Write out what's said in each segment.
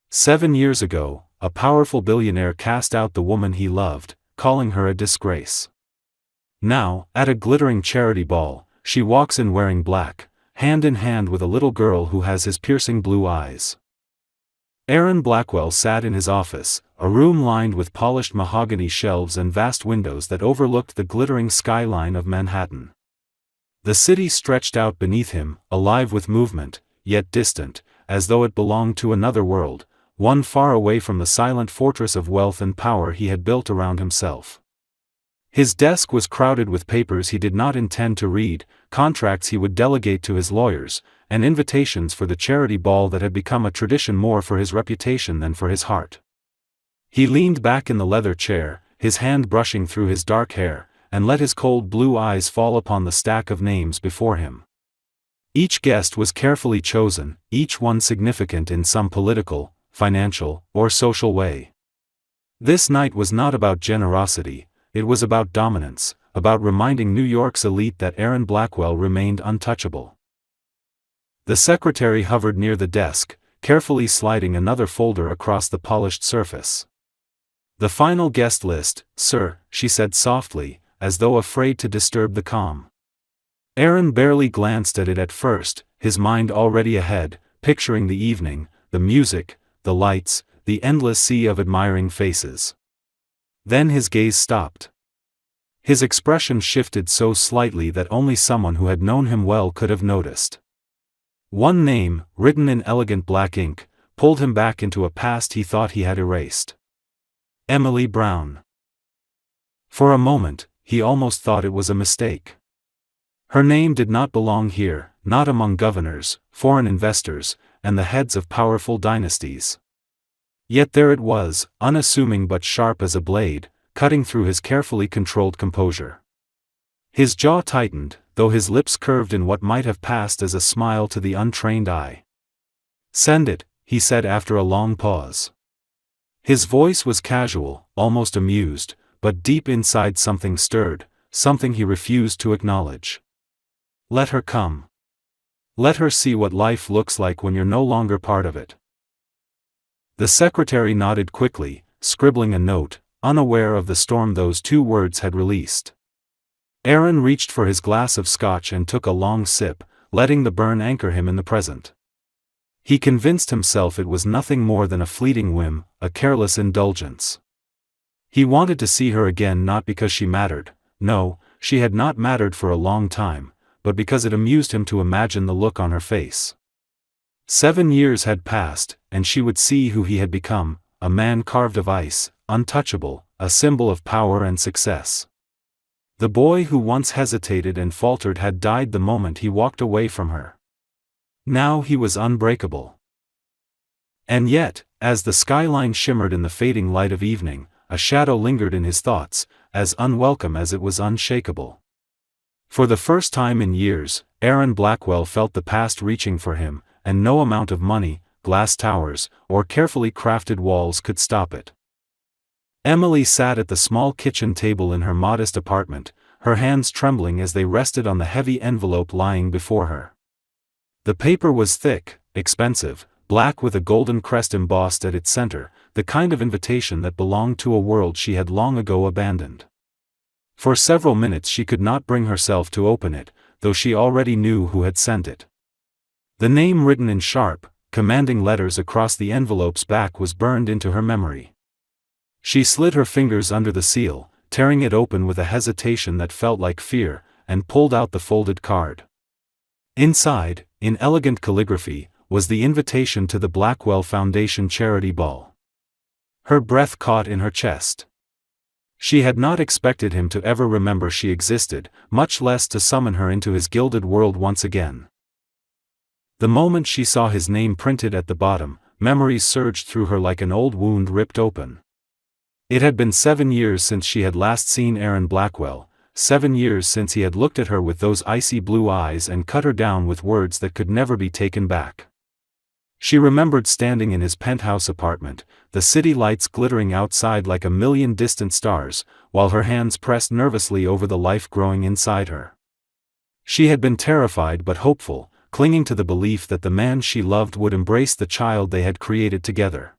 7 years ago, a powerful billionaire cast out the woman he loved, calling her a disgrace. Now, at a glittering charity ball, she walks in wearing black, hand in hand with a little girl who has his piercing blue eyes. Aaron Blackwell sat in his office, a room lined with polished mahogany shelves and vast windows that overlooked the glittering skyline of Manhattan. The city stretched out beneath him, alive with movement, yet distant, as though it belonged to another world, one far away from the silent fortress of wealth and power he had built around himself. His desk was crowded with papers he did not intend to read, contracts he would delegate to his lawyers, and invitations for the charity ball that had become a tradition more for his reputation than for his heart. He leaned back in the leather chair, his hand brushing through his dark hair, and let his cold blue eyes fall upon the stack of names before him. Each guest was carefully chosen, each one significant in some political, financial, or social way. This night was not about generosity, it was about dominance, about reminding New York's elite that Aaron Blackwell remained untouchable. The secretary hovered near the desk, carefully sliding another folder across the polished surface. "The final guest list, sir," she said softly, as though afraid to disturb the calm. Aaron barely glanced at it at first, his mind already ahead, picturing the evening, the music, the lights, the endless sea of admiring faces. Then his gaze stopped. His expression shifted so slightly that only someone who had known him well could have noticed. One name, written in elegant black ink, pulled him back into a past he thought he had erased. Emily Brown. For a moment, he almost thought it was a mistake. Her name did not belong here, not among governors, foreign investors, and the heads of powerful dynasties. Yet there it was, unassuming but sharp as a blade, cutting through his carefully controlled composure. His jaw tightened, though his lips curved in what might have passed as a smile to the untrained eye. "Send it," he said after a long pause. His voice was casual, almost amused, but deep inside something stirred, something he refused to acknowledge. "Let her come. Let her see what life looks like when you're no longer part of it." The secretary nodded quickly, scribbling a note, unaware of the storm those two words had released. Aaron reached for his glass of scotch and took a long sip, letting the burn anchor him in the present. He convinced himself it was nothing more than a fleeting whim, a careless indulgence. He wanted to see her again not because she mattered, no, she had not mattered for a long time, but because it amused him to imagine the look on her face. 7 years had passed, and she would see who he had become, a man carved of ice, untouchable, a symbol of power and success. The boy who once hesitated and faltered had died the moment he walked away from her. Now he was unbreakable. And yet, as the skyline shimmered in the fading light of evening, a shadow lingered in his thoughts, as unwelcome as it was unshakable. For the first time in years, Aaron Blackwell felt the past reaching for him, and no amount of money, glass towers, or carefully crafted walls could stop it. Emily sat at the small kitchen table in her modest apartment, her hands trembling as they rested on the heavy envelope lying before her. The paper was thick, expensive, black with a golden crest embossed at its center, the kind of invitation that belonged to a world she had long ago abandoned. For several minutes she could not bring herself to open it, though she already knew who had sent it. The name written in sharp, commanding letters across the envelope's back was burned into her memory. She slid her fingers under the seal, tearing it open with a hesitation that felt like fear, and pulled out the folded card. Inside, in elegant calligraphy, was the invitation to the Blackwell Foundation charity ball. Her breath caught in her chest. She had not expected him to ever remember she existed, much less to summon her into his gilded world once again. The moment she saw his name printed at the bottom, memories surged through her like an old wound ripped open. It had been 7 years since she had last seen Aaron Blackwell, 7 years since he had looked at her with those icy blue eyes and cut her down with words that could never be taken back. She remembered standing in his penthouse apartment, the city lights glittering outside like a million distant stars, while her hands pressed nervously over the life growing inside her. She had been terrified but hopeful, clinging to the belief that the man she loved would embrace the child they had created together.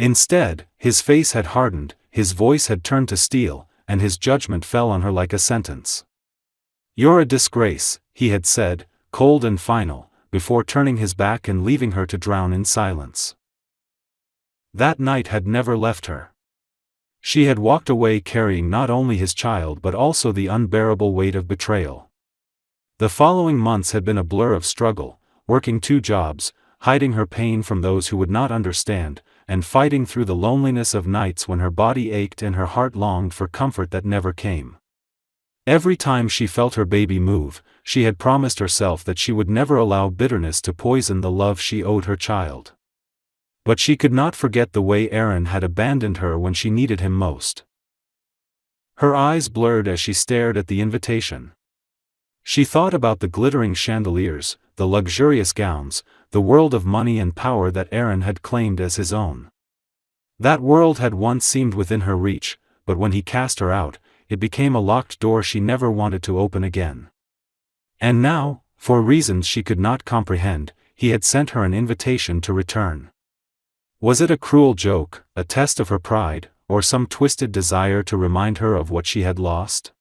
Instead, his face had hardened, his voice had turned to steel, and his judgment fell on her like a sentence. "You're a disgrace," he had said, cold and final, before turning his back and leaving her to drown in silence. That night had never left her. She had walked away carrying not only his child but also the unbearable weight of betrayal. The following months had been a blur of struggle, working 2 jobs, hiding her pain from those who would not understand, and fighting through the loneliness of nights when her body ached and her heart longed for comfort that never came. Every time she felt her baby move, she had promised herself that she would never allow bitterness to poison the love she owed her child. But she could not forget the way Aaron had abandoned her when she needed him most. Her eyes blurred as she stared at the invitation. She thought about the glittering chandeliers, the luxurious gowns, the world of money and power that Aaron had claimed as his own. That world had once seemed within her reach, but when he cast her out, it became a locked door she never wanted to open again. And now, for reasons she could not comprehend, he had sent her an invitation to return. Was it a cruel joke, a test of her pride, or some twisted desire to remind her of what she had lost?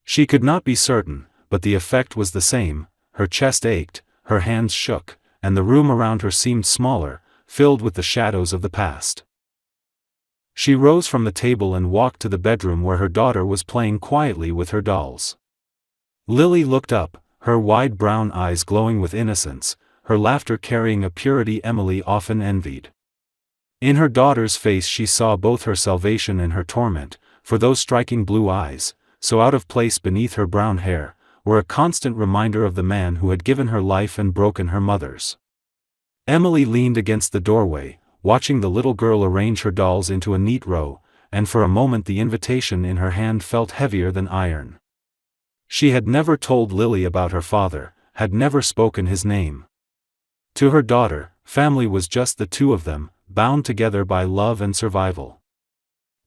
She could not be certain, but the effect was the same. Her chest ached, her hands shook, and the room around her seemed smaller, filled with the shadows of the past. She rose from the table and walked to the bedroom where her daughter was playing quietly with her dolls. Lily looked up, her wide brown eyes glowing with innocence, her laughter carrying a purity Emily often envied. In her daughter's face she saw both her salvation and her torment, for those striking blue eyes, so out of place beneath her brown hair, were a constant reminder of the man who had given her life and broken her mother's. Emily leaned against the doorway, watching the little girl arrange her dolls into a neat row, and for a moment the invitation in her hand felt heavier than iron. She had never told Lily about her father, had never spoken his name. To her daughter, family was just the 2 of them, bound together by love and survival.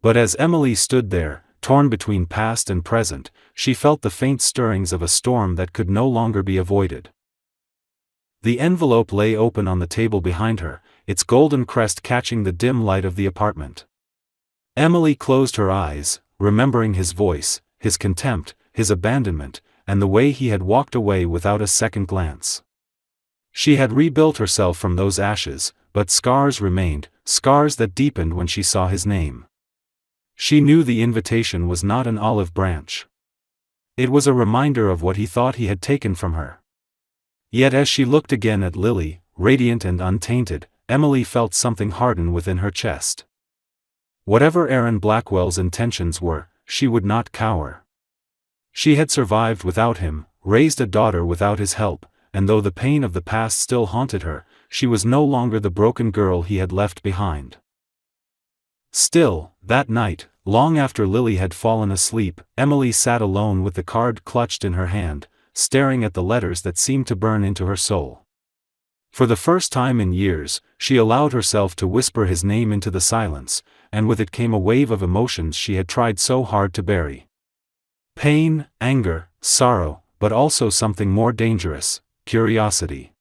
But as Emily stood there, torn between past and present, she felt the faint stirrings of a storm that could no longer be avoided. The envelope lay open on the table behind her, its golden crest catching the dim light of the apartment. Emily closed her eyes, remembering his voice, his contempt, his abandonment, and the way he had walked away without a second glance. She had rebuilt herself from those ashes, but scars remained, scars that deepened when she saw his name. She knew the invitation was not an olive branch. It was a reminder of what he thought he had taken from her. Yet as she looked again at Lily, radiant and untainted, Emily felt something harden within her chest. Whatever Aaron Blackwell's intentions were, she would not cower. She had survived without him, raised a daughter without his help, and though the pain of the past still haunted her, she was no longer the broken girl he had left behind. Still, that night, long after Lily had fallen asleep, Emily sat alone with the card clutched in her hand, staring at the letters that seemed to burn into her soul. For the first time in years, she allowed herself to whisper his name into the silence, and with it came a wave of emotions she had tried so hard to bury. Pain, anger, sorrow, but also something more dangerous, curiosity.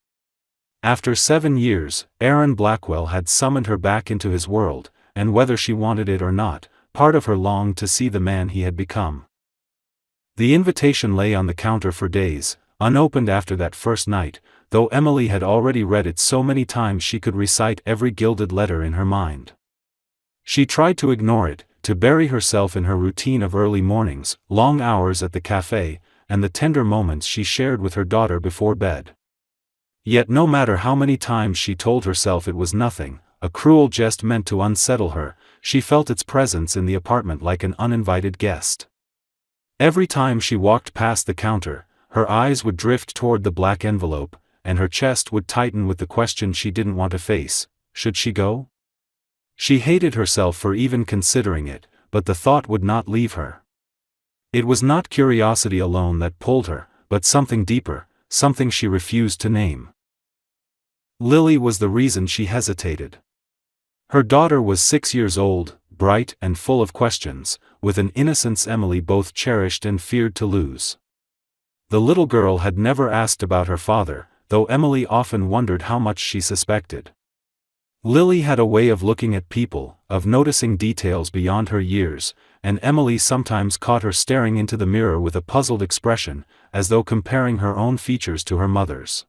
After 7 years, Aaron Blackwell had summoned her back into his world, and whether she wanted it or not, part of her longed to see the man he had become. The invitation lay on the counter for days, unopened after that first night, though Emily had already read it so many times she could recite every gilded letter in her mind. She tried to ignore it, to bury herself in her routine of early mornings, long hours at the cafe, and the tender moments she shared with her daughter before bed. Yet no matter how many times she told herself it was nothing, a cruel jest meant to unsettle her, she felt its presence in the apartment like an uninvited guest. Every time she walked past the counter, her eyes would drift toward the black envelope, and her chest would tighten with the question she didn't want to face: should she go? She hated herself for even considering it, but the thought would not leave her. It was not curiosity alone that pulled her, but something deeper, something she refused to name. Lily was the reason she hesitated. Her daughter was 6 years old, bright and full of questions, with an innocence Emily both cherished and feared to lose. The little girl had never asked about her father, though Emily often wondered how much she suspected. Lily had a way of looking at people, of noticing details beyond her years, and Emily sometimes caught her staring into the mirror with a puzzled expression, as though comparing her own features to her mother's.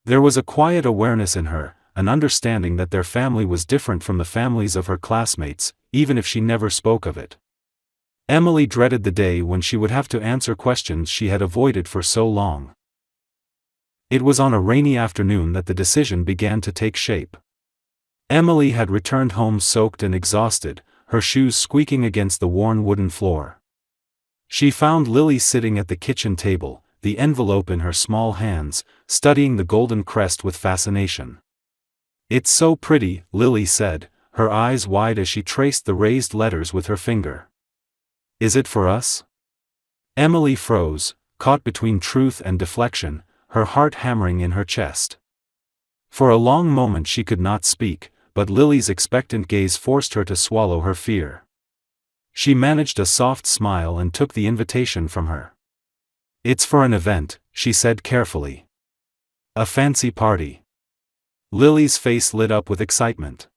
There was a quiet awareness in her, an understanding that their family was different from the families of her classmates, even if she never spoke of it. Emily dreaded the day when she would have to answer questions she had avoided for so long. It was on a rainy afternoon that the decision began to take shape. Emily had returned home soaked and exhausted, her shoes squeaking against the worn wooden floor. She found Lily sitting at the kitchen table, the envelope in her small hands, studying the golden crest with fascination. "It's so pretty," Lily said, her eyes wide as she traced the raised letters with her finger. "Is it for us?" Emily froze, caught between truth and deflection, her heart hammering in her chest. For a long moment she could not speak, but Lily's expectant gaze forced her to swallow her fear. She managed a soft smile and took the invitation from her. "It's for an event," she said carefully. "A fancy party." Lily's face lit up with excitement.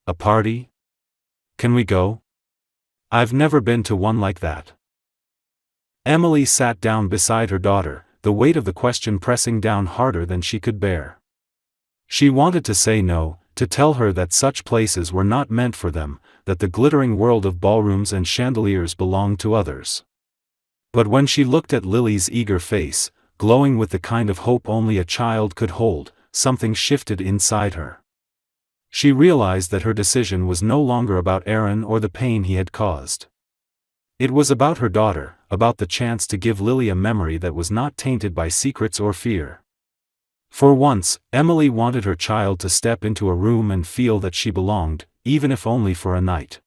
"A party? Can we go? I've never been to one like that." Emily sat down beside her daughter, the weight of the question pressing down harder than she could bear. She wanted to say no, to tell her that such places were not meant for them, that the glittering world of ballrooms and chandeliers belonged to others. But when she looked at Lily's eager face, glowing with the kind of hope only a child could hold, something shifted inside her. She realized that her decision was no longer about Aaron or the pain he had caused. It was about her daughter, about the chance to give Lily a memory that was not tainted by secrets or fear. For once, Emily wanted her child to step into a room and feel that she belonged, even if only for a night.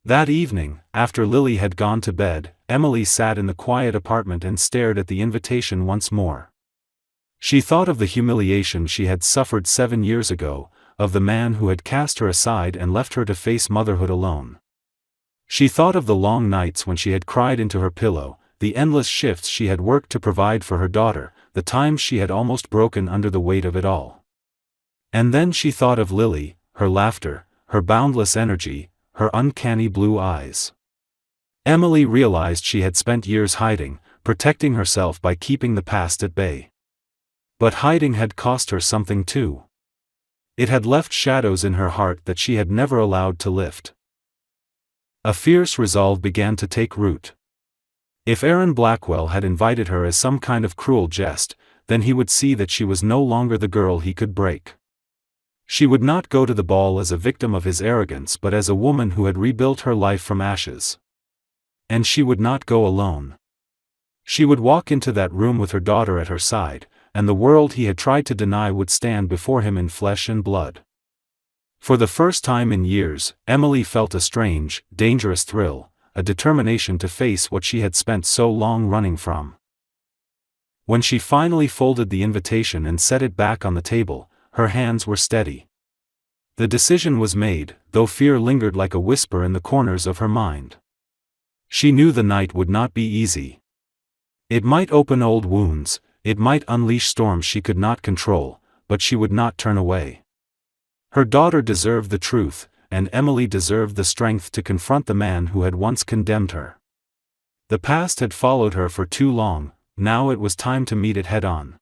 That evening, after Lily had gone to bed, Emily sat in the quiet apartment and stared at the invitation once more. She thought of the humiliation she had suffered 7 years ago, of the man who had cast her aside and left her to face motherhood alone. She thought of the long nights when she had cried into her pillow, the endless shifts she had worked to provide for her daughter, the times she had almost broken under the weight of it all. And then she thought of Lily, her laughter, her boundless energy, her uncanny blue eyes. Emily realized she had spent years hiding, protecting herself by keeping the past at bay. But hiding had cost her something too. It had left shadows in her heart that she had never allowed to lift. A fierce resolve began to take root. If Aaron Blackwell had invited her as some kind of cruel jest, then he would see that she was no longer the girl he could break. She would not go to the ball as a victim of his arrogance but as a woman who had rebuilt her life from ashes. And she would not go alone. She would walk into that room with her daughter at her side, and the world he had tried to deny would stand before him in flesh and blood. For the first time in years, Emily felt a strange, dangerous thrill, a determination to face what she had spent so long running from. When she finally folded the invitation and set it back on the table, her hands were steady. The decision was made, though fear lingered like a whisper in the corners of her mind. She knew the night would not be easy. It might open old wounds, it might unleash storms she could not control, but she would not turn away. Her daughter deserved the truth, and Emily deserved the strength to confront the man who had once condemned her. The past had followed her for too long, now it was time to meet it head-on.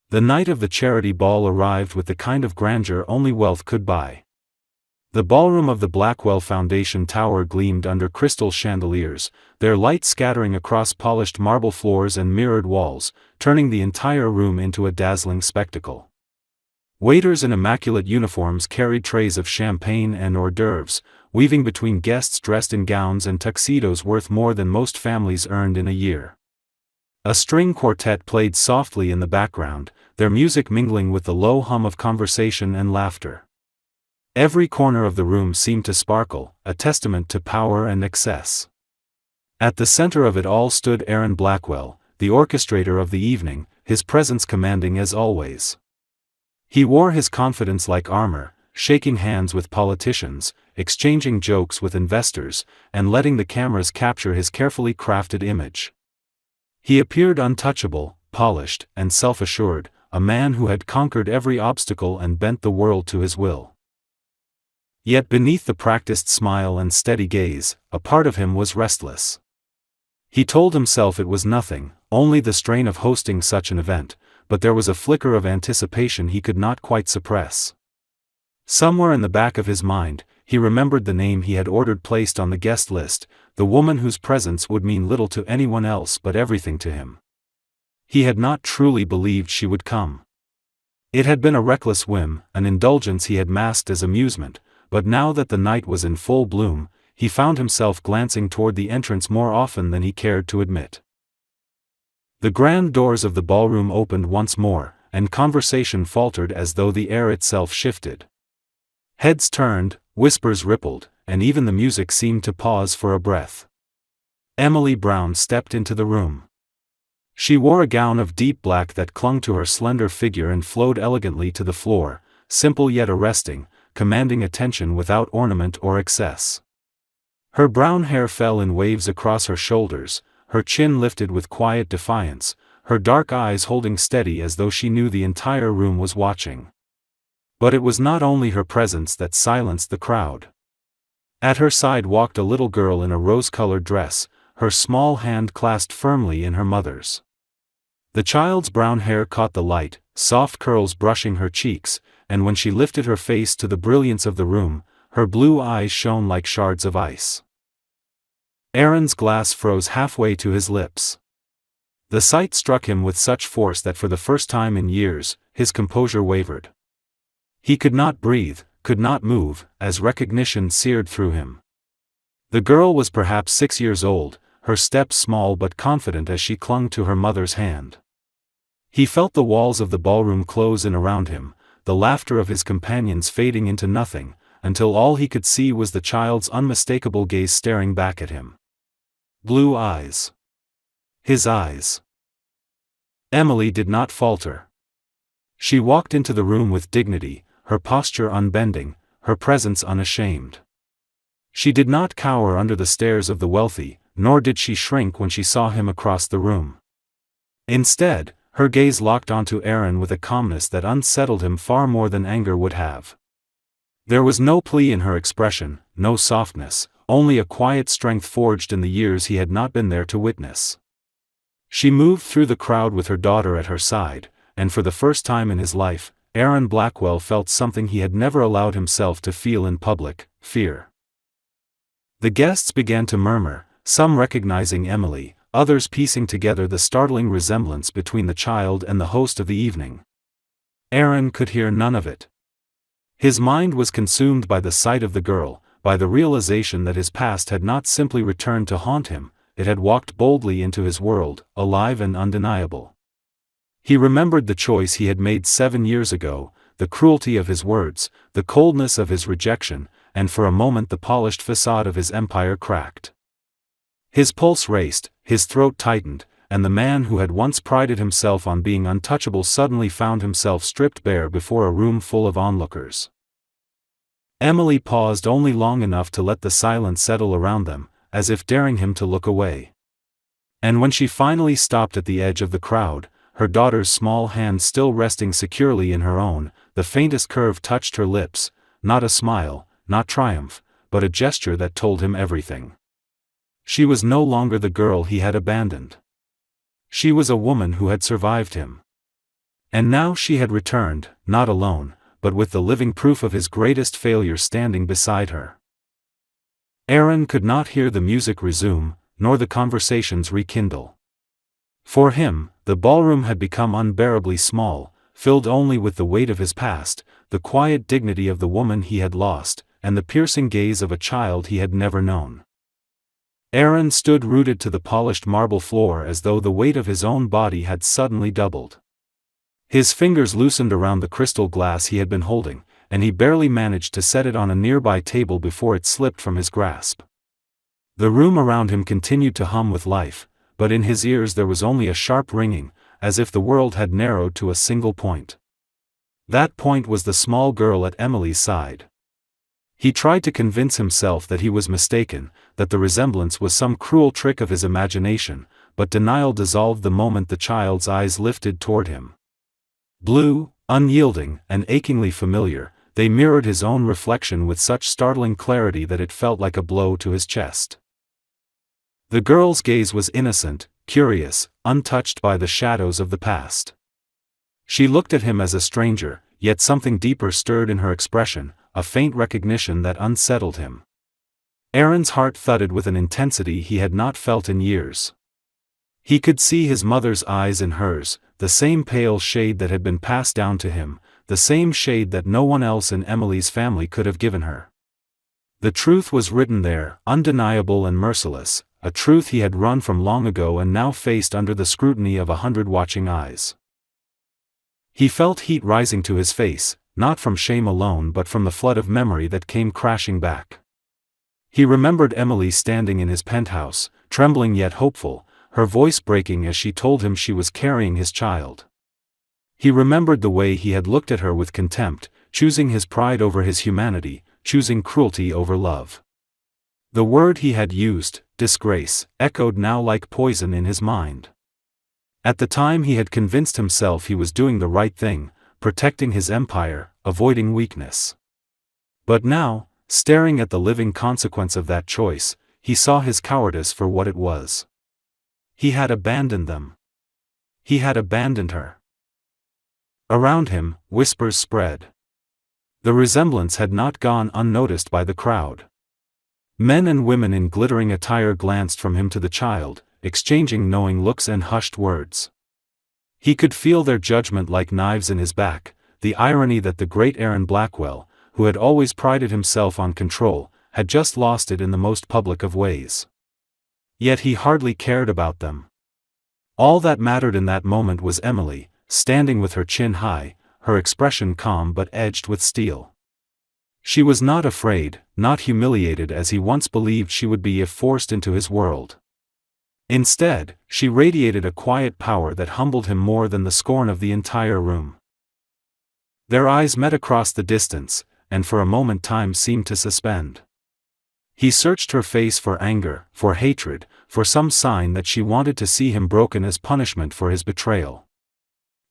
The night of the charity ball arrived with the kind of grandeur only wealth could buy. The ballroom of the Blackwell Foundation Tower gleamed under crystal chandeliers, their light scattering across polished marble floors and mirrored walls, turning the entire room into a dazzling spectacle. Waiters in immaculate uniforms carried trays of champagne and hors d'oeuvres, weaving between guests dressed in gowns and tuxedos worth more than most families earned in a year. A string quartet played softly in the background, their music mingling with the low hum of conversation and laughter. Every corner of the room seemed to sparkle, a testament to power and excess. At the center of it all stood Aaron Blackwell, the orchestrator of the evening, his presence commanding as always. He wore his confidence like armor, shaking hands with politicians, exchanging jokes with investors, and letting the cameras capture his carefully crafted image. He appeared untouchable, polished, and self-assured, a man who had conquered every obstacle and bent the world to his will. Yet beneath the practiced smile and steady gaze, a part of him was restless. He told himself it was nothing, only the strain of hosting such an event, but there was a flicker of anticipation he could not quite suppress. Somewhere in the back of his mind, he remembered the name he had ordered placed on the guest list, the woman whose presence would mean little to anyone else but everything to him. He had not truly believed she would come. It had been a reckless whim, an indulgence he had masked as amusement, but now that the night was in full bloom, he found himself glancing toward the entrance more often than he cared to admit. The grand doors of the ballroom opened once more, and conversation faltered as though the air itself shifted. Heads turned, whispers rippled, and even the music seemed to pause for a breath. Emily Brown stepped into the room. She wore a gown of deep black that clung to her slender figure and flowed elegantly to the floor, simple yet arresting, commanding attention without ornament or excess. Her brown hair fell in waves across her shoulders, her chin lifted with quiet defiance, her dark eyes holding steady as though she knew the entire room was watching. But it was not only her presence that silenced the crowd. At her side walked a little girl in a rose-colored dress, her small hand clasped firmly in her mother's. The child's brown hair caught the light, soft curls brushing her cheeks, and when she lifted her face to the brilliance of the room, her blue eyes shone like shards of ice. Aaron's glass froze halfway to his lips. The sight struck him with such force that for the first time in years, his composure wavered. He could not breathe, could not move, as recognition seared through him. The girl was perhaps 6 years old, her step small but confident as she clung to her mother's hand. He felt the walls of the ballroom close in around him, the laughter of his companions fading into nothing, until all he could see was the child's unmistakable gaze staring back at him. Blue eyes. His eyes. Emily did not falter. She walked into the room with dignity, her posture unbending, her presence unashamed. She did not cower under the stares of the wealthy, nor did she shrink when she saw him across the room. Instead, her gaze locked onto Aaron with a calmness that unsettled him far more than anger would have. There was no plea in her expression, no softness, only a quiet strength forged in the years he had not been there to witness. She moved through the crowd with her daughter at her side, and for the first time in his life, Aaron Blackwell felt something he had never allowed himself to feel in public: fear. The guests began to murmur, some recognizing Emily, others piecing together the startling resemblance between the child and the host of the evening. Aaron could hear none of it. His mind was consumed by the sight of the girl, by the realization that his past had not simply returned to haunt him, it had walked boldly into his world, alive and undeniable. He remembered the choice he had made 7 years ago, the cruelty of his words, the coldness of his rejection, and for a moment the polished facade of his empire cracked. His pulse raced, his throat tightened, and the man who had once prided himself on being untouchable suddenly found himself stripped bare before a room full of onlookers. Emily paused only long enough to let the silence settle around them, as if daring him to look away. And when she finally stopped at the edge of the crowd, her daughter's small hand still resting securely in her own, the faintest curve touched her lips, not a smile, not triumph, but a gesture that told him everything. She was no longer the girl he had abandoned. She was a woman who had survived him. And now she had returned, not alone, but with the living proof of his greatest failure standing beside her. Aaron could not hear the music resume, nor the conversations rekindle. For him, the ballroom had become unbearably small, filled only with the weight of his past, the quiet dignity of the woman he had lost, and the piercing gaze of a child he had never known. Aaron stood rooted to the polished marble floor as though the weight of his own body had suddenly doubled. His fingers loosened around the crystal glass he had been holding, and he barely managed to set it on a nearby table before it slipped from his grasp. The room around him continued to hum with life, but in his ears there was only a sharp ringing, as if the world had narrowed to a single point. That point was the small girl at Emily's side. He tried to convince himself that he was mistaken, that the resemblance was some cruel trick of his imagination, but denial dissolved the moment the child's eyes lifted toward him. Blue, unyielding, and achingly familiar, they mirrored his own reflection with such startling clarity that it felt like a blow to his chest. The girl's gaze was innocent, curious, untouched by the shadows of the past. She looked at him as a stranger, yet something deeper stirred in her expression, a faint recognition that unsettled him. Aaron's heart thudded with an intensity he had not felt in years. He could see his mother's eyes in hers, the same pale shade that had been passed down to him, the same shade that no one else in Emily's family could have given her. The truth was written there, undeniable and merciless, a truth he had run from long ago and now faced under the scrutiny of 100 watching eyes. He felt heat rising to his face, not from shame alone but from the flood of memory that came crashing back. He remembered Emily standing in his penthouse, trembling yet hopeful, her voice breaking as she told him she was carrying his child. He remembered the way he had looked at her with contempt, choosing his pride over his humanity, choosing cruelty over love. The word he had used, disgrace, echoed now like poison in his mind. At the time he had convinced himself he was doing the right thing, protecting his empire, avoiding weakness. But now, staring at the living consequence of that choice, he saw his cowardice for what it was. He had abandoned them. He had abandoned her. Around him, whispers spread. The resemblance had not gone unnoticed by the crowd. Men and women in glittering attire glanced from him to the child, exchanging knowing looks and hushed words. He could feel their judgment like knives in his back, the irony that the great Aaron Blackwell, who had always prided himself on control, had just lost it in the most public of ways. Yet he hardly cared about them. All that mattered in that moment was Emily, standing with her chin high, her expression calm but edged with steel. She was not afraid, not humiliated as he once believed she would be if forced into his world. Instead, she radiated a quiet power that humbled him more than the scorn of the entire room. Their eyes met across the distance, and for a moment time seemed to suspend. He searched her face for anger, for hatred, for some sign that she wanted to see him broken as punishment for his betrayal.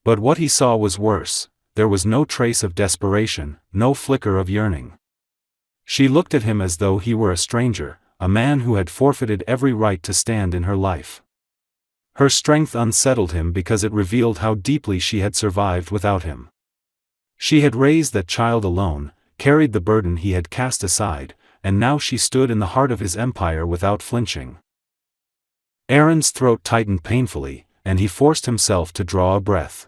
But what he saw was worse. There was no trace of desperation, no flicker of yearning. She looked at him as though he were a stranger, a man who had forfeited every right to stand in her life. Her strength unsettled him because it revealed how deeply she had survived without him. She had raised that child alone, carried the burden he had cast aside, and now she stood in the heart of his empire without flinching. Aaron's throat tightened painfully, and he forced himself to draw a breath.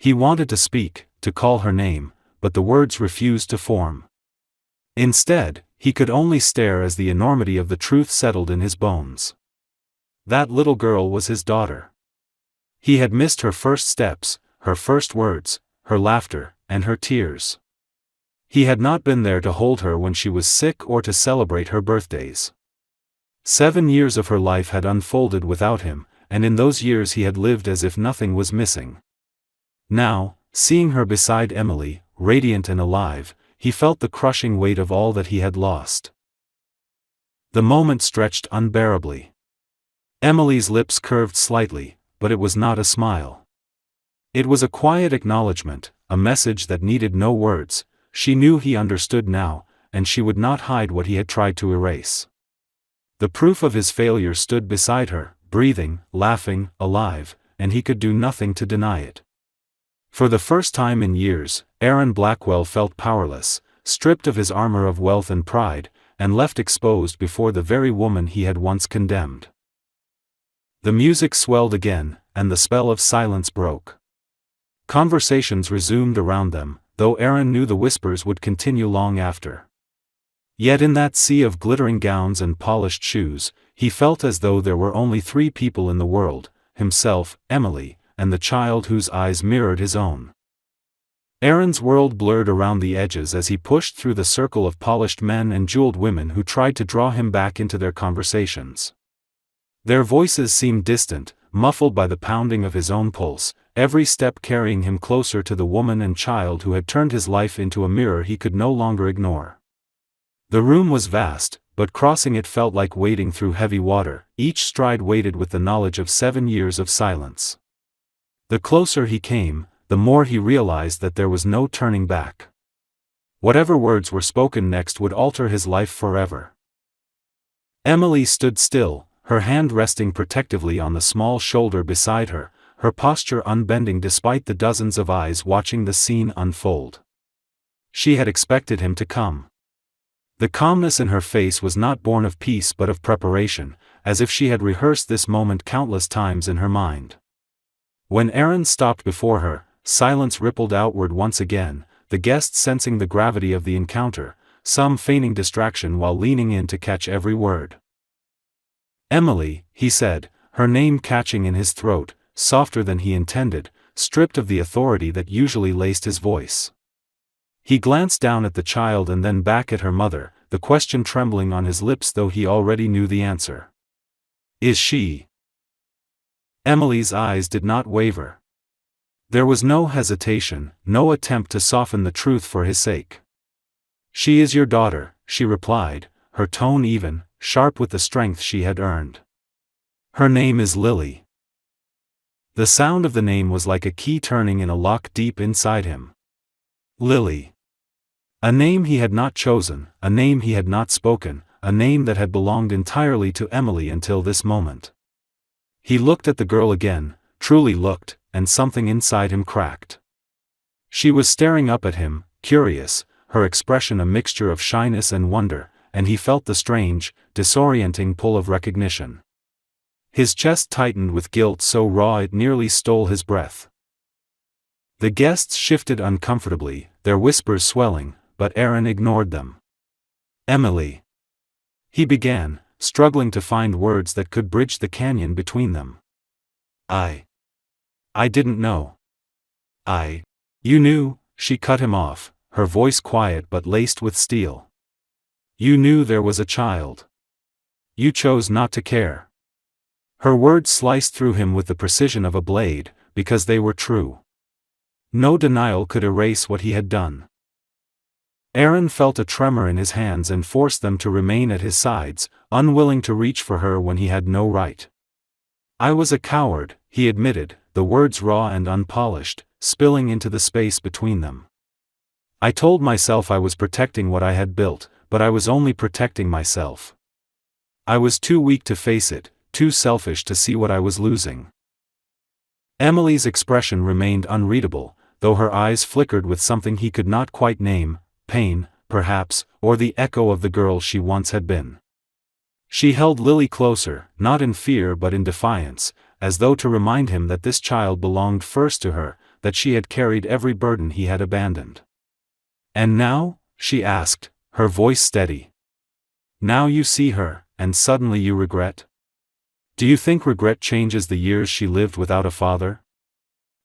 He wanted to speak, to call her name, but the words refused to form. Instead, he could only stare as the enormity of the truth settled in his bones. That little girl was his daughter. He had missed her first steps, her first words, her laughter, and her tears. He had not been there to hold her when she was sick or to celebrate her birthdays. 7 years of her life had unfolded without him, and in those years he had lived as if nothing was missing. Now, seeing her beside Emily, radiant and alive, he felt the crushing weight of all that he had lost. The moment stretched unbearably. Emily's lips curved slightly, but it was not a smile. It was a quiet acknowledgement, a message that needed no words. She knew he understood now, and she would not hide what he had tried to erase. The proof of his failure stood beside her, breathing, laughing, alive, and he could do nothing to deny it. For the first time in years, Aaron Blackwell felt powerless, stripped of his armor of wealth and pride, and left exposed before the very woman he had once condemned. The music swelled again, and the spell of silence broke. Conversations resumed around them, though Aaron knew the whispers would continue long after. Yet in that sea of glittering gowns and polished shoes, he felt as though there were only 3 people in the world, himself, Emily, and the child whose eyes mirrored his own. Aaron's world blurred around the edges as he pushed through the circle of polished men and jeweled women who tried to draw him back into their conversations. Their voices seemed distant, muffled by the pounding of his own pulse, every step carrying him closer to the woman and child who had turned his life into a mirror he could no longer ignore. The room was vast, but crossing it felt like wading through heavy water, each stride weighted with the knowledge of 7 years of silence. The closer he came, the more he realized that there was no turning back. Whatever words were spoken next would alter his life forever. Emily stood still, her hand resting protectively on the small shoulder beside her, her posture unbending despite the dozens of eyes watching the scene unfold. She had expected him to come. The calmness in her face was not born of peace but of preparation, as if she had rehearsed this moment countless times in her mind. When Aaron stopped before her, silence rippled outward once again, the guests sensing the gravity of the encounter, some feigning distraction while leaning in to catch every word. "Emily," he said, her name catching in his throat, softer than he intended, stripped of the authority that usually laced his voice. He glanced down at the child and then back at her mother, the question trembling on his lips though he already knew the answer. "Is she?" Emily's eyes did not waver. There was no hesitation, no attempt to soften the truth for his sake. "She is your daughter," she replied, her tone even, sharp with the strength she had earned. "Her name is Lily." The sound of the name was like a key turning in a lock deep inside him. Lily. A name he had not chosen, a name he had not spoken, a name that had belonged entirely to Emily until this moment. He looked at the girl again, truly looked, and something inside him cracked. She was staring up at him, curious, her expression a mixture of shyness and wonder, and he felt the strange, disorienting pull of recognition. His chest tightened with guilt so raw it nearly stole his breath. The guests shifted uncomfortably, their whispers swelling, but Aaron ignored them. "Emily," he began, struggling to find words that could bridge the canyon between them. I didn't know. You knew," she cut him off, her voice quiet but laced with steel. "You knew there was a child. You chose not to care." Her words sliced through him with the precision of a blade, because they were true. No denial could erase what he had done. Aaron felt a tremor in his hands and forced them to remain at his sides, unwilling to reach for her when he had no right. "I was a coward," he admitted, the words raw and unpolished, spilling into the space between them. "I told myself I was protecting what I had built, but I was only protecting myself. I was too weak to face it, too selfish to see what I was losing." Emily's expression remained unreadable, though her eyes flickered with something he could not quite name, pain, perhaps, or the echo of the girl she once had been. She held Lily closer, not in fear but in defiance, as though to remind him that this child belonged first to her, that she had carried every burden he had abandoned. "And now?" she asked, her voice steady. "Now you see her, and suddenly you regret? Do you think regret changes the years she lived without a father?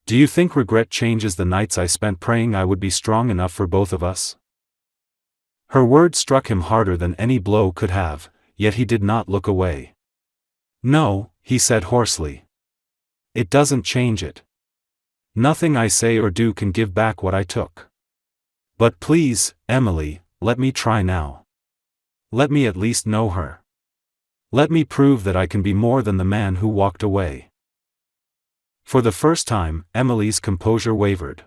Do you think regret changes the nights I spent praying I would be strong enough for both of us?" Her words struck him harder than any blow could have, yet he did not look away. "No," he said hoarsely. "It doesn't change it. Nothing I say or do can give back what I took. But please, Emily, let me try now. Let me at least know her. Let me prove that I can be more than the man who walked away." For the first time, Emily's composure wavered.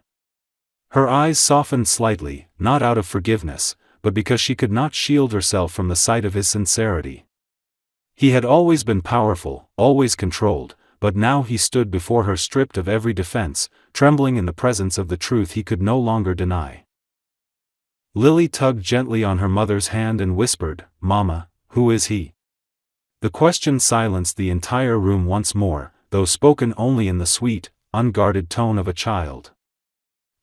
Her eyes softened slightly, not out of forgiveness, but because she could not shield herself from the sight of his sincerity. He had always been powerful, always controlled, but now he stood before her stripped of every defense, trembling in the presence of the truth he could no longer deny. Lily tugged gently on her mother's hand and whispered, "Mama, who is he?" The question silenced the entire room once more, though spoken only in the sweet, unguarded tone of a child.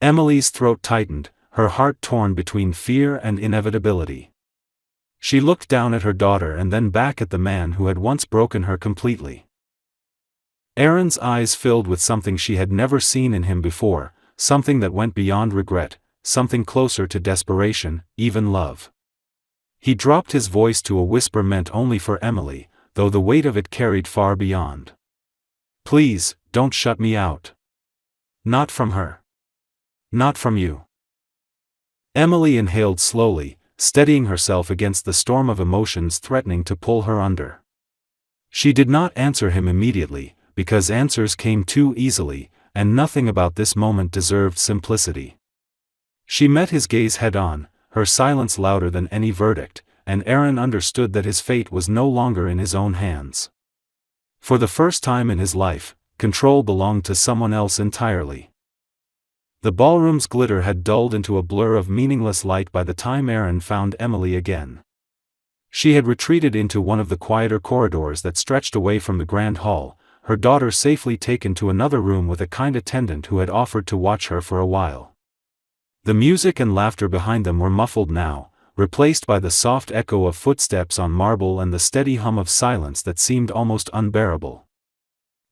Emily's throat tightened, her heart torn between fear and inevitability. She looked down at her daughter and then back at the man who had once broken her completely. Aaron's eyes filled with something she had never seen in him before, something that went beyond regret, something closer to desperation, even love. He dropped his voice to a whisper meant only for Emily, though the weight of it carried far beyond. "Please, don't shut me out. Not from her. Not from you." Emily inhaled slowly, steadying herself against the storm of emotions threatening to pull her under. She did not answer him immediately, because answers came too easily, and nothing about this moment deserved simplicity. She met his gaze head-on, her silence louder than any verdict, and Aaron understood that his fate was no longer in his own hands. For the first time in his life, control belonged to someone else entirely. The ballroom's glitter had dulled into a blur of meaningless light by the time Aaron found Emily again. She had retreated into one of the quieter corridors that stretched away from the grand hall, her daughter safely taken to another room with a kind attendant who had offered to watch her for a while. The music and laughter behind them were muffled now, replaced by the soft echo of footsteps on marble and the steady hum of silence that seemed almost unbearable.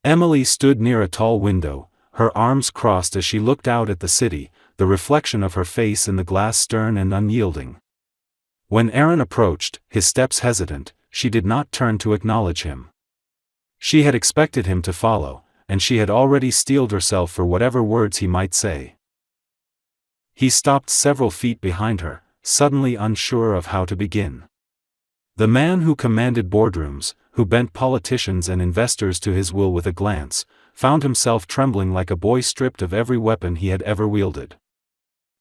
Emily stood near a tall window, her arms crossed as she looked out at the city, the reflection of her face in the glass stern and unyielding. When Aaron approached, his steps hesitant, she did not turn to acknowledge him. She had expected him to follow, and she had already steeled herself for whatever words he might say. He stopped several feet behind her, suddenly unsure of how to begin. The man who commanded boardrooms, who bent politicians and investors to his will with a glance, found himself trembling like a boy stripped of every weapon he had ever wielded.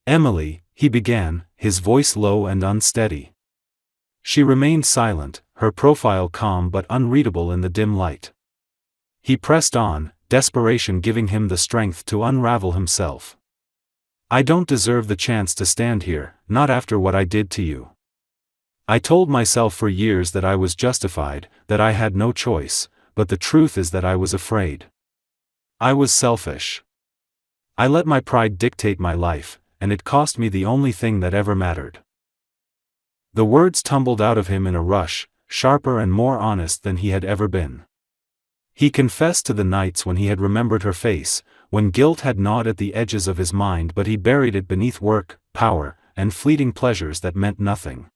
"Emily," he began, his voice low and unsteady. She remained silent, her profile calm but unreadable in the dim light. He pressed on, desperation giving him the strength to unravel himself. "I don't deserve the chance to stand here, not after what I did to you. I told myself for years that I was justified, that I had no choice, but the truth is that I was afraid. I was selfish. I let my pride dictate my life, and it cost me the only thing that ever mattered." The words tumbled out of him in a rush, sharper and more honest than he had ever been. He confessed to the nights when he had remembered her face, when guilt had gnawed at the edges of his mind but he buried it beneath work, power, and fleeting pleasures that meant nothing.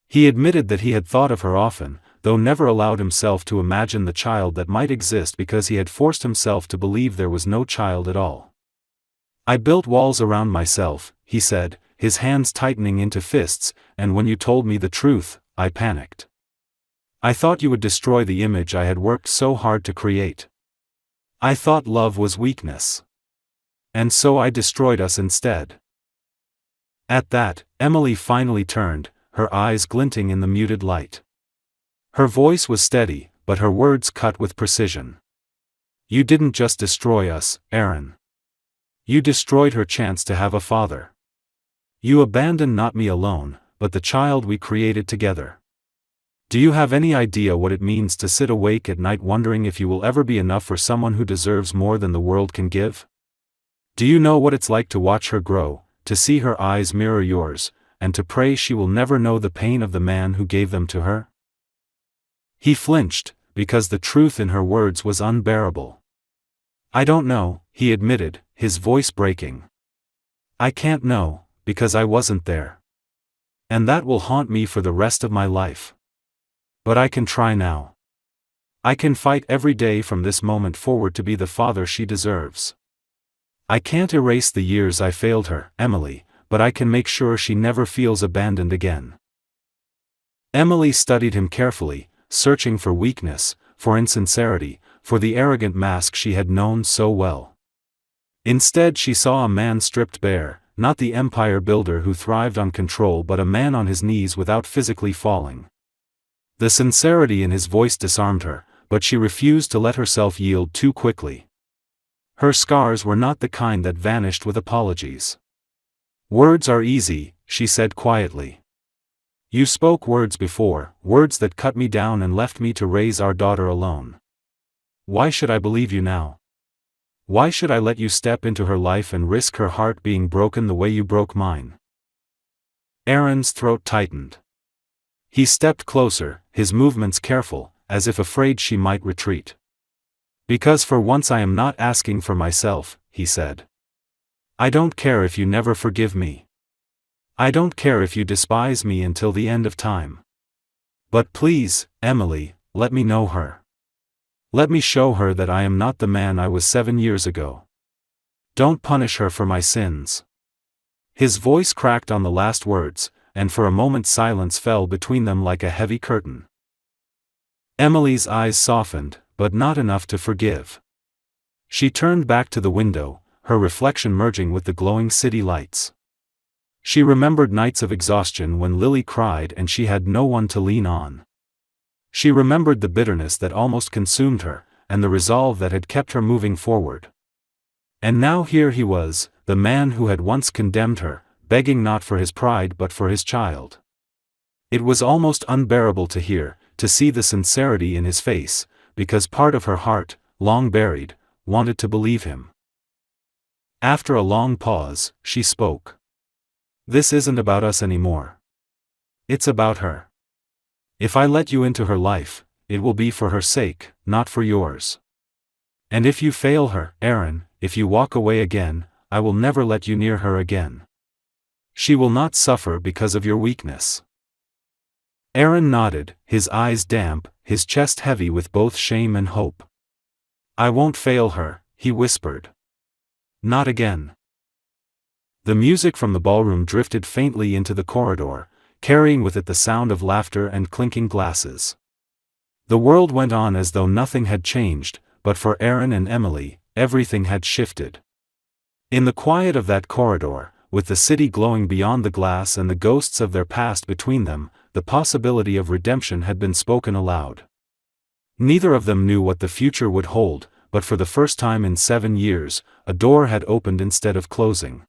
He admitted that he had thought of her often, though never allowed himself to imagine the child that might exist because he had forced himself to believe there was no child at all. "I built walls around myself," he said, his hands tightening into fists, "and when you told me the truth, I panicked. I thought you would destroy the image I had worked so hard to create. I thought love was weakness. And so I destroyed us instead." At that, Emily finally turned, her eyes glinting in the muted light. Her voice was steady, but her words cut with precision. "You didn't just destroy us, Aaron. You destroyed her chance to have a father. You abandoned not me alone, but the child we created together. Do you have any idea what it means to sit awake at night wondering if you will ever be enough for someone who deserves more than the world can give? Do you know what it's like to watch her grow, to see her eyes mirror yours, and to pray she will never know the pain of the man who gave them to her?" He flinched, because the truth in her words was unbearable. "I don't know," he admitted, his voice breaking. "I can't know, because I wasn't there. And that will haunt me for the rest of my life. But I can try now. I can fight every day from this moment forward to be the father she deserves. I can't erase the years I failed her, Emily, but I can make sure she never feels abandoned again." Emily studied him carefully, searching for weakness, for insincerity, for the arrogant mask she had known so well. Instead she saw a man stripped bare, not the empire builder who thrived on control but a man on his knees without physically falling. The sincerity in his voice disarmed her, but she refused to let herself yield too quickly. Her scars were not the kind that vanished with apologies. "Words are easy," she said quietly. "You spoke words before, words that cut me down and left me to raise our daughter alone. Why should I believe you now? Why should I let you step into her life and risk her heart being broken the way you broke mine?" Aaron's throat tightened. He stepped closer, his movements careful, as if afraid she might retreat. "Because for once I am not asking for myself," he said. "I don't care if you never forgive me. I don't care if you despise me until the end of time. But please, Emily, let me know her. Let me show her that I am not the man I was 7 years ago. Don't punish her for my sins." His voice cracked on the last words, and for a moment silence fell between them like a heavy curtain. Emily's eyes softened, but not enough to forgive. She turned back to the window, her reflection merging with the glowing city lights. She remembered nights of exhaustion when Lily cried and she had no one to lean on. She remembered the bitterness that almost consumed her, and the resolve that had kept her moving forward. And now here he was, the man who had once condemned her, begging not for his pride but for his child. It was almost unbearable to hear, to see the sincerity in his face, because part of her heart, long buried, wanted to believe him. After a long pause, she spoke. "This isn't about us anymore. It's about her. If I let you into her life, it will be for her sake, not for yours. And if you fail her, Aaron, if you walk away again, I will never let you near her again. She will not suffer because of your weakness." Aaron nodded, his eyes damp, his chest heavy with both shame and hope. "I won't fail her," he whispered. "Not again." The music from the ballroom drifted faintly into the corridor, carrying with it the sound of laughter and clinking glasses. The world went on as though nothing had changed, but for Aaron and Emily, everything had shifted. In the quiet of that corridor, with the city glowing beyond the glass and the ghosts of their past between them, the possibility of redemption had been spoken aloud. Neither of them knew what the future would hold, but for the first time in 7 years, a door had opened instead of closing.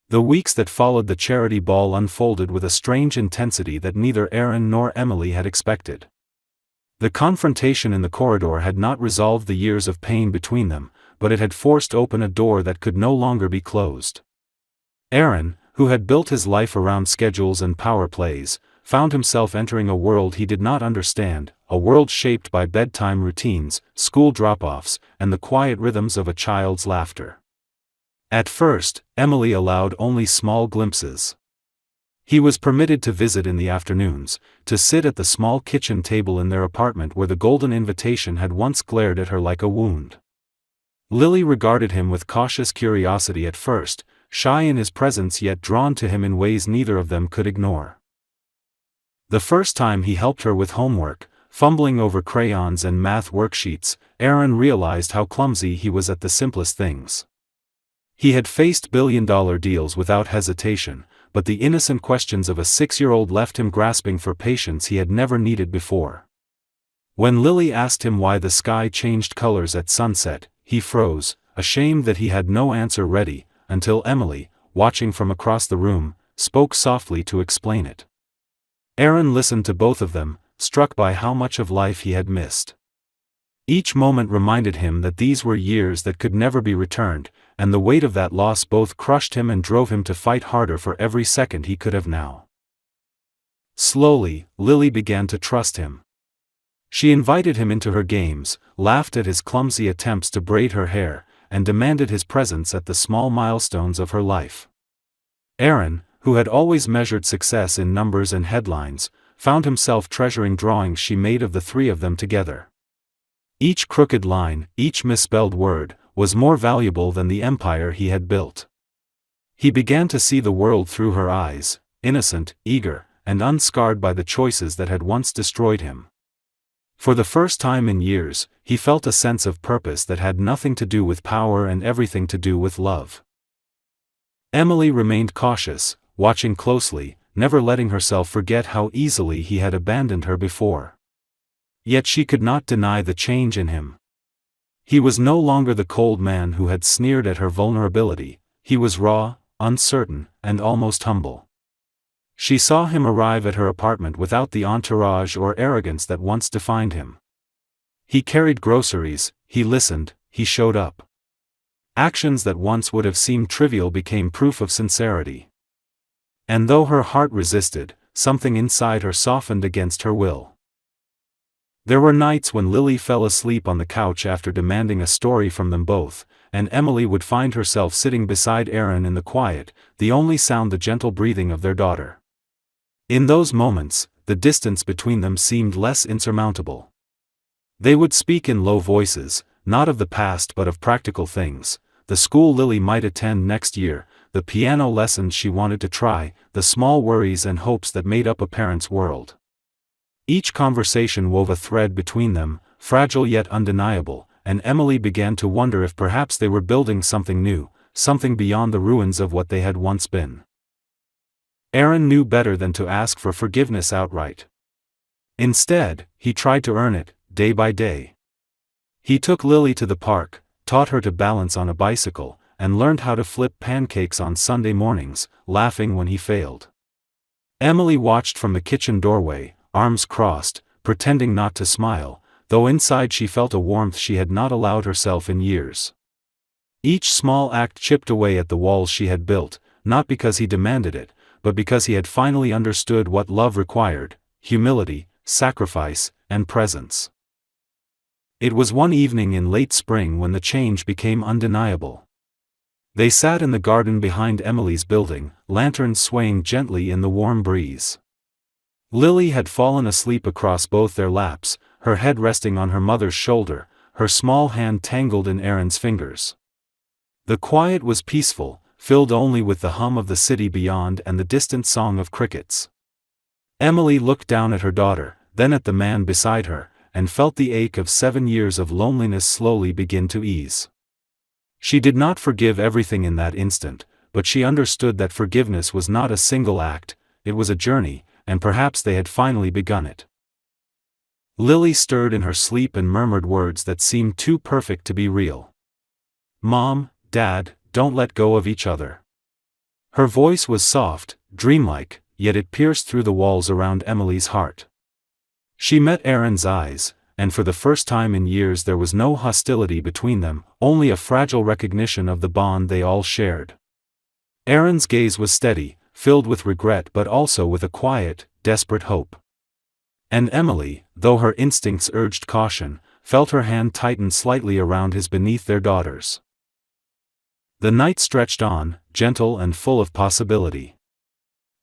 The weeks that followed the charity ball unfolded with a strange intensity that neither Aaron nor Emily had expected. The confrontation in the corridor had not resolved the years of pain between them, but it had forced open a door that could no longer be closed. Aaron, who had built his life around schedules and power plays, found himself entering a world he did not understand, a world shaped by bedtime routines, school drop-offs, and the quiet rhythms of a child's laughter. At first, Emily allowed only small glimpses. He was permitted to visit in the afternoons, to sit at the small kitchen table in their apartment where the golden invitation had once glared at her like a wound. Lily regarded him with cautious curiosity at first, shy in his presence yet drawn to him in ways neither of them could ignore. The first time he helped her with homework, fumbling over crayons and math worksheets, Aaron realized how clumsy he was at the simplest things. He had faced billion-dollar deals without hesitation, but the innocent questions of a 6-year-old left him grasping for patience he had never needed before. When Lily asked him why the sky changed colors at sunset, he froze, ashamed that he had no answer ready, until Emily, watching from across the room, spoke softly to explain it. Aaron listened to both of them, struck by how much of life he had missed. Each moment reminded him that these were years that could never be returned, and the weight of that loss both crushed him and drove him to fight harder for every second he could have now. Slowly, Lily began to trust him. She invited him into her games, laughed at his clumsy attempts to braid her hair, and demanded his presence at the small milestones of her life. Aaron, who had always measured success in numbers and headlines, found himself treasuring drawings she made of the three of them together. Each crooked line, each misspelled word, was more valuable than the empire he had built. He began to see the world through her eyes, innocent, eager, and unscarred by the choices that had once destroyed him. For the first time in years, he felt a sense of purpose that had nothing to do with power and everything to do with love. Emily remained cautious, watching closely, never letting herself forget how easily he had abandoned her before. Yet she could not deny the change in him. He was no longer the cold man who had sneered at her vulnerability, he was raw, uncertain, and almost humble. She saw him arrive at her apartment without the entourage or arrogance that once defined him. He carried groceries, he listened, he showed up. Actions that once would have seemed trivial became proof of sincerity. And though her heart resisted, something inside her softened against her will. There were nights when Lily fell asleep on the couch after demanding a story from them both, and Emily would find herself sitting beside Aaron in the quiet, the only sound the gentle breathing of their daughter. In those moments, the distance between them seemed less insurmountable. They would speak in low voices, not of the past but of practical things, the school Lily might attend next year, the piano lessons she wanted to try, the small worries and hopes that made up a parent's world. Each conversation wove a thread between them, fragile yet undeniable, and Emily began to wonder if perhaps they were building something new, something beyond the ruins of what they had once been. Aaron knew better than to ask for forgiveness outright. Instead, he tried to earn it, day by day. He took Lily to the park, taught her to balance on a bicycle, and learned how to flip pancakes on Sunday mornings, laughing when he failed. Emily watched from the kitchen doorway, arms crossed, pretending not to smile, though inside she felt a warmth she had not allowed herself in years. Each small act chipped away at the walls she had built, not because he demanded it, but because he had finally understood what love required: humility, sacrifice, and presence. It was one evening in late spring when the change became undeniable. They sat in the garden behind Emily's building, lanterns swaying gently in the warm breeze. Lily had fallen asleep across both their laps, her head resting on her mother's shoulder, her small hand tangled in Aaron's fingers. The quiet was peaceful, filled only with the hum of the city beyond and the distant song of crickets. Emily looked down at her daughter, then at the man beside her, and felt the ache of 7 years of loneliness slowly begin to ease. She did not forgive everything in that instant, but she understood that forgiveness was not a single act, it was a journey, and perhaps they had finally begun it. Lily stirred in her sleep and murmured words that seemed too perfect to be real. "Mom, Dad, don't let go of each other." Her voice was soft, dreamlike, yet it pierced through the walls around Emily's heart. She met Aaron's eyes, and for the first time in years there was no hostility between them, only a fragile recognition of the bond they all shared. Aaron's gaze was steady, filled with regret but also with a quiet, desperate hope. And Emily, though her instincts urged caution, felt her hand tighten slightly around his beneath their daughter's. The night stretched on, gentle and full of possibility.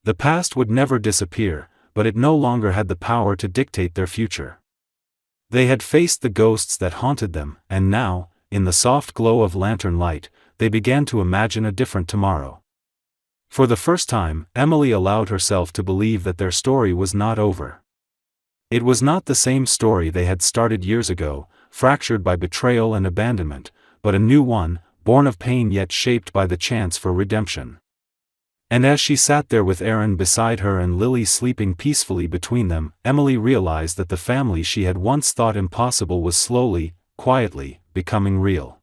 The past would never disappear, but it no longer had the power to dictate their future. They had faced the ghosts that haunted them, and now, in the soft glow of lantern light, they began to imagine a different tomorrow. For the first time, Emily allowed herself to believe that their story was not over. It was not the same story they had started years ago, fractured by betrayal and abandonment, but a new one, born of pain yet shaped by the chance for redemption. And as she sat there with Aaron beside her and Lily sleeping peacefully between them, Emily realized that the family she had once thought impossible was slowly, quietly, becoming real.